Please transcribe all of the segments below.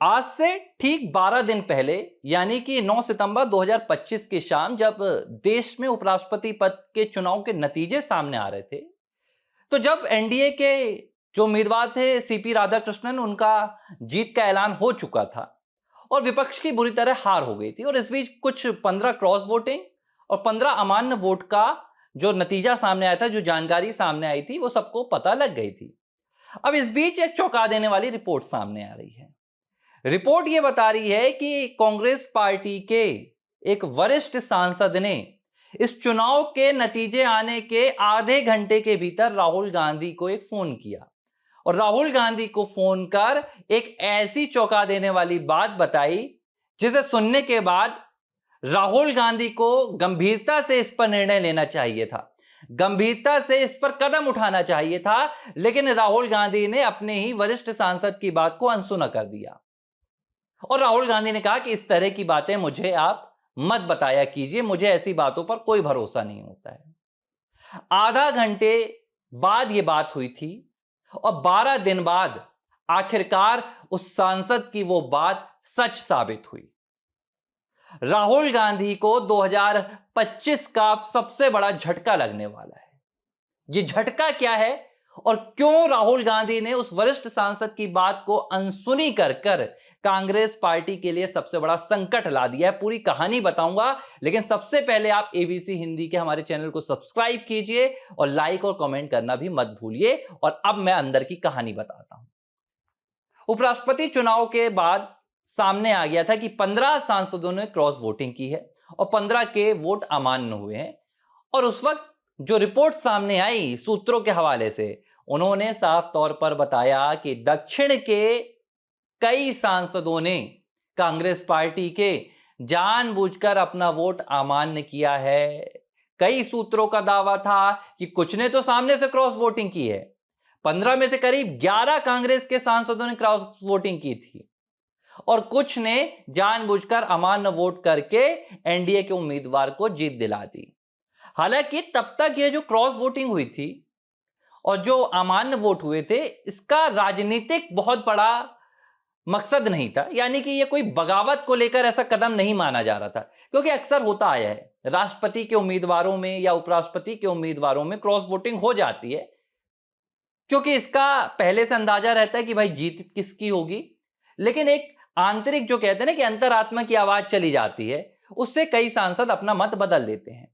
आज से ठीक 12 दिन पहले यानी कि 9 सितंबर 2025 की शाम जब देश में उपराष्ट्रपति पद के चुनाव के नतीजे सामने आ रहे थे, तो जब एनडीए के जो उम्मीदवार थे सीपी राधाकृष्णन, उनका जीत का ऐलान हो चुका था और विपक्ष की बुरी तरह हार हो गई थी और इस बीच कुछ 15 क्रॉस वोटिंग और 15 अमान्य वोट का जो नतीजा सामने आया था, जो जानकारी सामने आई थी, वो सबको पता लग गई थी। अब इस बीच एक चौंका देने वाली रिपोर्ट सामने आ रही है। रिपोर्ट यह बता रही है कि कांग्रेस पार्टी के एक वरिष्ठ सांसद ने इस चुनाव के नतीजे आने के आधे घंटे के भीतर राहुल गांधी को एक फोन किया और राहुल गांधी को फोन कर एक ऐसी चौंका देने वाली बात बताई जिसे सुनने के बाद राहुल गांधी को गंभीरता से इस पर निर्णय लेना चाहिए था, गंभीरता से इस पर कदम उठाना चाहिए था, लेकिन राहुल गांधी ने अपने ही वरिष्ठ सांसद की बात को अनसुना कर दिया और राहुल गांधी ने कहा कि इस तरह की बातें मुझे आप मत बताया कीजिए, मुझे ऐसी बातों पर कोई भरोसा नहीं होता है। आधा घंटे बाद यह बात हुई थी और 12 दिन बाद आखिरकार उस सांसद की वो बात सच साबित हुई। राहुल गांधी को 2025 का सबसे बड़ा झटका लगने वाला है। यह झटका क्या है और क्यों राहुल गांधी ने उस वरिष्ठ सांसद की बात को अनसुनी कर कांग्रेस पार्टी के लिए सबसे बड़ा संकट ला दिया है, पूरी कहानी बताऊंगा। लेकिन सबसे पहले आप एबीसी हिंदी के हमारे चैनल को सब्सक्राइब कीजिए और लाइक और कमेंट करना भी मत भूलिए। और अब मैं अंदर की कहानी बताता हूं। उपराष्ट्रपति चुनाव के बाद सामने आ गया था कि 15 सांसदों ने क्रॉस वोटिंग की है और 15 के वोट अमान्य हुए हैं। और उस वक्त जो रिपोर्ट सामने आई सूत्रों के हवाले से, उन्होंने साफ तौर पर बताया कि दक्षिण के कई सांसदों ने कांग्रेस पार्टी के जानबूझकर अपना वोट अमान्य किया है। कई सूत्रों का दावा था कि कुछ ने तो सामने से क्रॉस वोटिंग की है। 15 में से करीब 11 कांग्रेस के सांसदों ने क्रॉस वोटिंग की थी और कुछ ने जानबूझकर अमान्य वोट करके एनडीए के उम्मीदवार को जीत दिला दी। हालांकि तब तक ये जो क्रॉस वोटिंग हुई थी और जो अमान्य वोट हुए थे, इसका राजनीतिक बहुत बड़ा मकसद नहीं था, यानी कि ये कोई बगावत को लेकर ऐसा कदम नहीं माना जा रहा था, क्योंकि अक्सर होता आया है राष्ट्रपति के उम्मीदवारों में या उपराष्ट्रपति के उम्मीदवारों में क्रॉस वोटिंग हो जाती है, क्योंकि इसका पहले से अंदाजा रहता है कि भाई जीत किसकी होगी। लेकिन एक आंतरिक जो कहते हैं ना कि अंतरात्मा की आवाज चली जाती है, उससे कई सांसद अपना मत बदल देते हैं।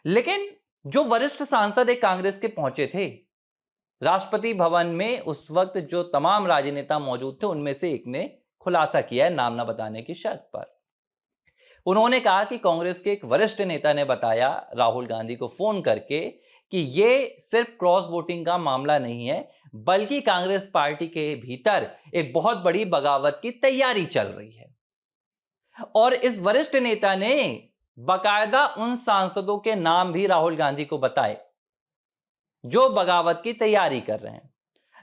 लेकिन जो वरिष्ठ सांसद एक कांग्रेस के पहुंचे थे राष्ट्रपति भवन में, उस वक्त जो तमाम राजनेता मौजूद थे उनमें से एक ने खुलासा किया है नाम न बताने की शर्त पर। उन्होंने कहा कि कांग्रेस के एक वरिष्ठ नेता ने बताया राहुल गांधी को फोन करके कि यह सिर्फ क्रॉस वोटिंग का मामला नहीं है, बल्कि कांग्रेस पार्टी के भीतर एक बहुत बड़ी बगावत की तैयारी चल रही है। और इस वरिष्ठ नेता ने बाकायदा उन सांसदों के नाम भी राहुल गांधी को बताए जो बगावत की तैयारी कर रहे हैं।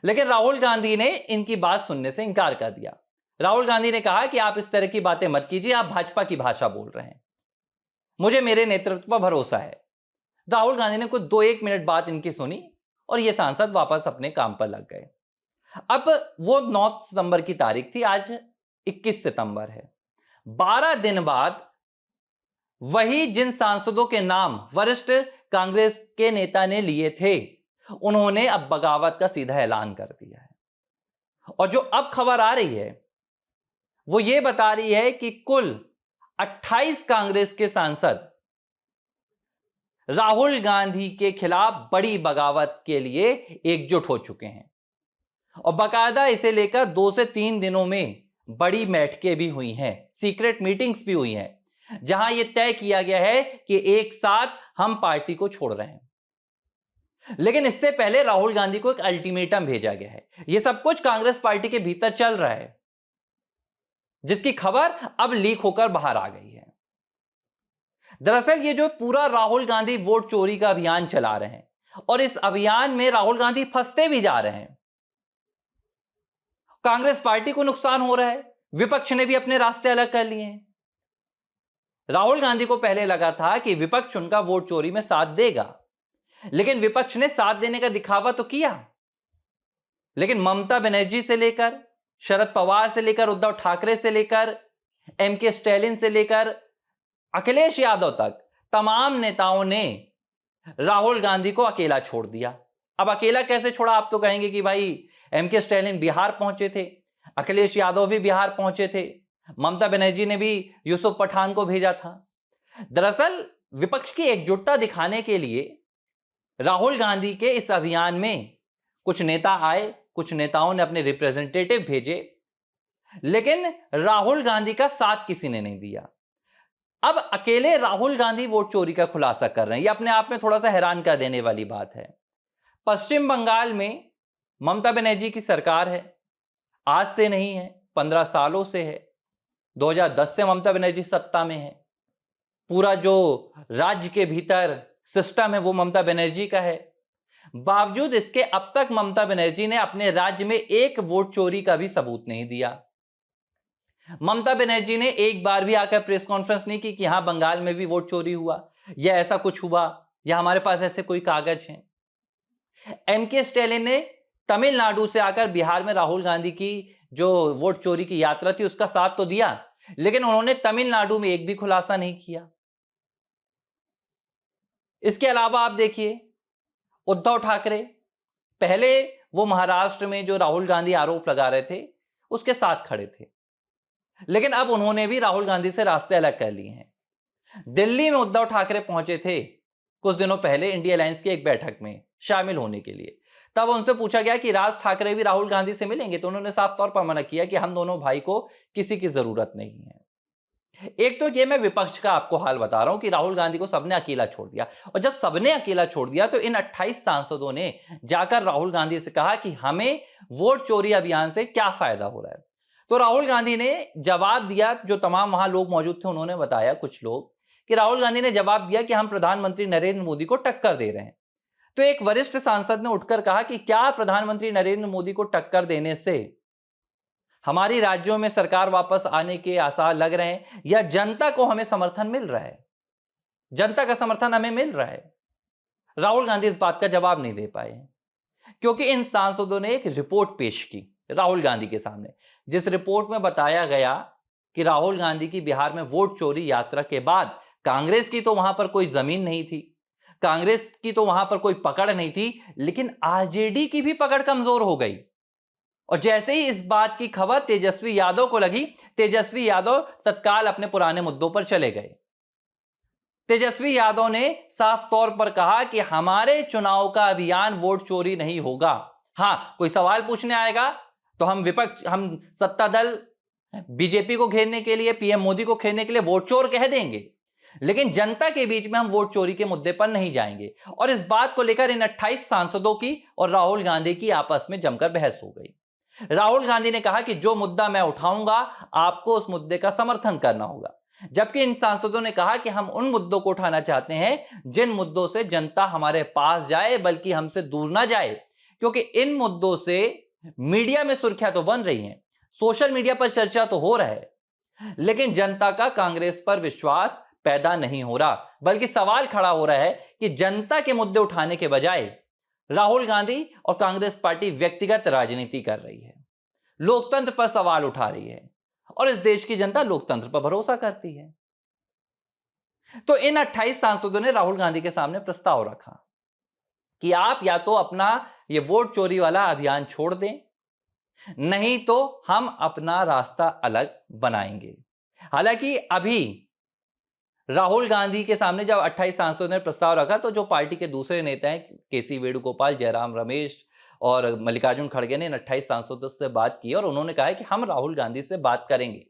लेकिन राहुल गांधी ने इनकी बात सुनने से इंकार कर दिया। राहुल गांधी ने कहा कि आप इस तरह की बातें मत कीजिए, आप भाजपा की भाषा बोल रहे हैं, मुझे मेरे नेतृत्व पर भरोसा है। राहुल गांधी ने कुछ 2-1 मिनट बात इनकी सुनी और ये सांसद वापस अपने काम पर लग गए। अब वो 9 सितंबर की तारीख थी, आज 21 सितंबर है। 12 दिन बाद वही जिन सांसदों के नाम वरिष्ठ कांग्रेस के नेता ने लिए थे, उन्होंने अब बगावत का सीधा ऐलान कर दिया है। और जो अब खबर आ रही है वो ये बता रही है कि कुल 28 कांग्रेस के सांसद राहुल गांधी के खिलाफ बड़ी बगावत के लिए एकजुट हो चुके हैं और बाकायदा इसे लेकर 2 से 3 दिनों में बड़ी बैठकें भी हुई हैं, सीक्रेट मीटिंग्स भी हुई हैं, जहां यह तय किया गया है कि एक साथ हम पार्टी को छोड़ रहे हैं। लेकिन इससे पहले राहुल गांधी को एक अल्टीमेटम भेजा गया है। यह सब कुछ कांग्रेस पार्टी के भीतर चल रहा है, जिसकी खबर अब लीक होकर बाहर आ गई है। दरअसल ये जो पूरा राहुल गांधी वोट चोरी का अभियान चला रहे हैं और इस अभियान में राहुल गांधी फंसते भी जा रहे हैं। कांग्रेस पार्टी को नुकसान हो रहा है, विपक्ष ने भी अपने रास्ते अलग कर लिए हैं। राहुल गांधी को पहले लगा था कि विपक्ष उनका वोट चोरी में साथ देगा, लेकिन विपक्ष ने साथ देने का दिखावा तो किया, लेकिन ममता बनर्जी से लेकर शरद पवार से लेकर उद्धव ठाकरे से लेकर एमके स्टैलिन से लेकर अखिलेश यादव तक तमाम नेताओं ने राहुल गांधी को अकेला छोड़ दिया। अब अकेला कैसे छोड़ा? आप तो कहेंगे कि भाई एमके स्टैलिन बिहार पहुंचे थे, अखिलेश यादव भी बिहार पहुंचे थे, ममता बनर्जी ने भी यूसुफ पठान को भेजा था। दरअसल विपक्ष की एकजुटता दिखाने के लिए राहुल गांधी के इस अभियान में कुछ नेता आए, कुछ नेताओं ने अपने रिप्रेजेंटेटिव भेजे, लेकिन राहुल गांधी का साथ किसी ने नहीं दिया। अब अकेले राहुल गांधी वोट चोरी का खुलासा कर रहे हैं, यह अपने आप में थोड़ा सा हैरान कर देने वाली बात है। पश्चिम बंगाल में ममता बनर्जी की सरकार है, आज से नहीं है, 15 सालों से है। 2010 से ममता बनर्जी सत्ता में है। पूरा जो राज्य के भीतर सिस्टम है वो ममता बनर्जी का है। बावजूद इसके अब तक ममता बनर्जी ने अपने राज्य में एक वोट चोरी का भी सबूत नहीं दिया। ममता बनर्जी ने एक बार भी आकर प्रेस कॉन्फ्रेंस नहीं की कि हां बंगाल में भी वोट चोरी हुआ या ऐसा कुछ हुआ या हमारे पास ऐसे कोई कागज हैं। एमके स्टैलिन ने तमिलनाडु से आकर बिहार में राहुल गांधी की जो वोट चोरी की यात्रा थी उसका साथ तो दिया, लेकिन उन्होंने तमिलनाडु में एक भी खुलासा नहीं किया। इसके अलावा आप देखिए उद्धव ठाकरे, पहले वो महाराष्ट्र में जो राहुल गांधी आरोप लगा रहे थे उसके साथ खड़े थे, लेकिन अब उन्होंने भी राहुल गांधी से रास्ते अलग कर लिए हैं। दिल्ली में उद्धव ठाकरे पहुंचे थे कुछ दिनों पहले इंडिया अलायंस की एक बैठक में शामिल होने के लिए। तब उनसे पूछा गया कि राज ठाकरे भी राहुल गांधी से मिलेंगे, तो उन्होंने साफ तौर पर मना किया कि हम दोनों भाई को किसी की जरूरत नहीं है। एक तो ये मैं विपक्ष का आपको हाल बता रहा हूं कि राहुल गांधी को सबने अकेला छोड़ दिया, और जब सबने अकेला छोड़ दिया तो इन 28 सांसदों ने जाकर राहुल गांधी से कहा कि हमें वोट चोरी अभियान से क्या फायदा हो रहा है। तो राहुल गांधी ने जवाब दिया, जो तमाम वहां लोग मौजूद थे उन्होंने बताया, कुछ लोग, कि राहुल गांधी ने जवाब दिया कि हम प्रधानमंत्री नरेंद्र मोदी को टक्कर दे रहे हैं। तो एक वरिष्ठ सांसद ने उठकर कहा कि क्या प्रधानमंत्री नरेंद्र मोदी को टक्कर देने से हमारी राज्यों में सरकार वापस आने के आसार लग रहे हैं या जनता को हमें समर्थन मिल रहा है, जनता का समर्थन हमें मिल रहा है? राहुल गांधी इस बात का जवाब नहीं दे पाए, क्योंकि इन सांसदों ने एक रिपोर्ट पेश की राहुल गांधी के सामने, जिस रिपोर्ट में बताया गया कि राहुल गांधी की बिहार में वोट चोरी यात्रा के बाद कांग्रेस की तो वहां पर कोई जमीन नहीं थी, कांग्रेस की तो वहां पर कोई पकड़ नहीं थी, लेकिन आरजेडी की भी पकड़ कमजोर हो गई। और जैसे ही इस बात की खबर तेजस्वी यादव को लगी, तेजस्वी यादव तत्काल अपने पुराने मुद्दों पर चले गए। तेजस्वी यादव ने साफ तौर पर कहा कि हमारे चुनाव का अभियान वोट चोरी नहीं होगा। हां, कोई सवाल पूछने आएगा तो हम सत्ता दल बीजेपी को घेरने के लिए, पीएम मोदी को घेरने के लिए वोट चोर कह देंगे, लेकिन जनता के बीच में हम वोट चोरी के मुद्दे पर नहीं जाएंगे। और इस बात को लेकर इन 28 सांसदों की और राहुल गांधी की आपस में जमकर बहस हो गई। राहुल गांधी ने कहा कि जो मुद्दा मैं उठाऊंगा आपको उस मुद्दे का समर्थन करना होगा, जबकि इन सांसदों ने कहा कि हम उन मुद्दों को उठाना चाहते हैं जिन मुद्दों से जनता हमारे पास जाए बल्कि हमसे दूर ना जाए, क्योंकि इन मुद्दों से मीडिया में सुर्खियां तो बन रही हैं, सोशल मीडिया पर चर्चा तो हो रहा है, लेकिन जनता का कांग्रेस पर विश्वास पैदा नहीं हो रहा, बल्कि सवाल खड़ा हो रहा है कि जनता के मुद्दे उठाने के बजाय राहुल गांधी और कांग्रेस पार्टी व्यक्तिगत राजनीति कर रही है, लोकतंत्र पर सवाल उठा रही है, और इस देश की जनता लोकतंत्र पर भरोसा करती है। तो इन 28 सांसदों ने राहुल गांधी के सामने प्रस्ताव रखा कि आप या तो अपना ये वोट चोरी वाला अभियान छोड़ दें, नहीं तो हम अपना रास्ता अलग बनाएंगे। हालांकि अभी राहुल गांधी के सामने जब 28 सांसदों ने प्रस्ताव रखा तो जो पार्टी के दूसरे नेता हैं केसी वेणुगोपाल, जयराम रमेश और मल्लिकार्जुन खड़गे ने इन 28 सांसदों से बात की और उन्होंने कहा है कि हम राहुल गांधी से बात करेंगे,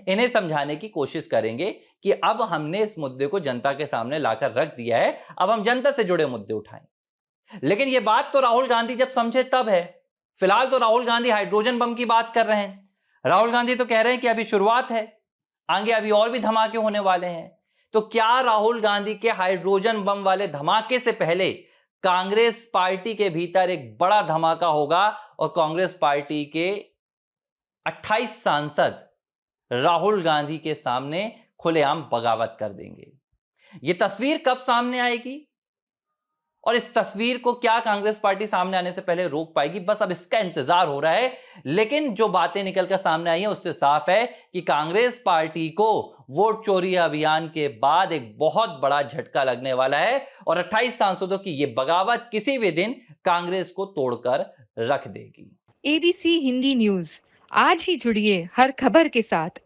इन्हें समझाने की कोशिश करेंगे कि अब हमने इस मुद्दे को जनता के सामने लाकर रख दिया है, अब हम जनता से जुड़े मुद्दे उठाएं। लेकिन यह बात तो राहुल गांधी जब समझे तब है। फिलहाल तो राहुल गांधी हाइड्रोजन बम की बात कर रहे हैं। राहुल गांधी तो कह रहे हैं कि अभी शुरुआत है, आगे अभी और भी धमाके होने वाले हैं। तो क्या राहुल गांधी के हाइड्रोजन बम वाले धमाके से पहले कांग्रेस पार्टी के भीतर एक बड़ा धमाका होगा और कांग्रेस पार्टी के 28 सांसद राहुल गांधी के सामने खुलेआम बगावत कर देंगे? यह तस्वीर कब सामने आएगी और इस तस्वीर को क्या कांग्रेस पार्टी सामने आने से पहले रोक पाएगी, बस अब इसका इंतजार हो रहा है। लेकिन जो बातें निकलकर सामने आई हैं उससे साफ है कि कांग्रेस पार्टी को वोट चोरी अभियान के बाद एक बहुत बड़ा झटका लगने वाला है और 28 सांसदों की यह बगावत किसी भी दिन कांग्रेस को तोड़कर रख देगी। एबीसी हिंदी न्यूज, आज ही जुड़िए हर खबर के साथ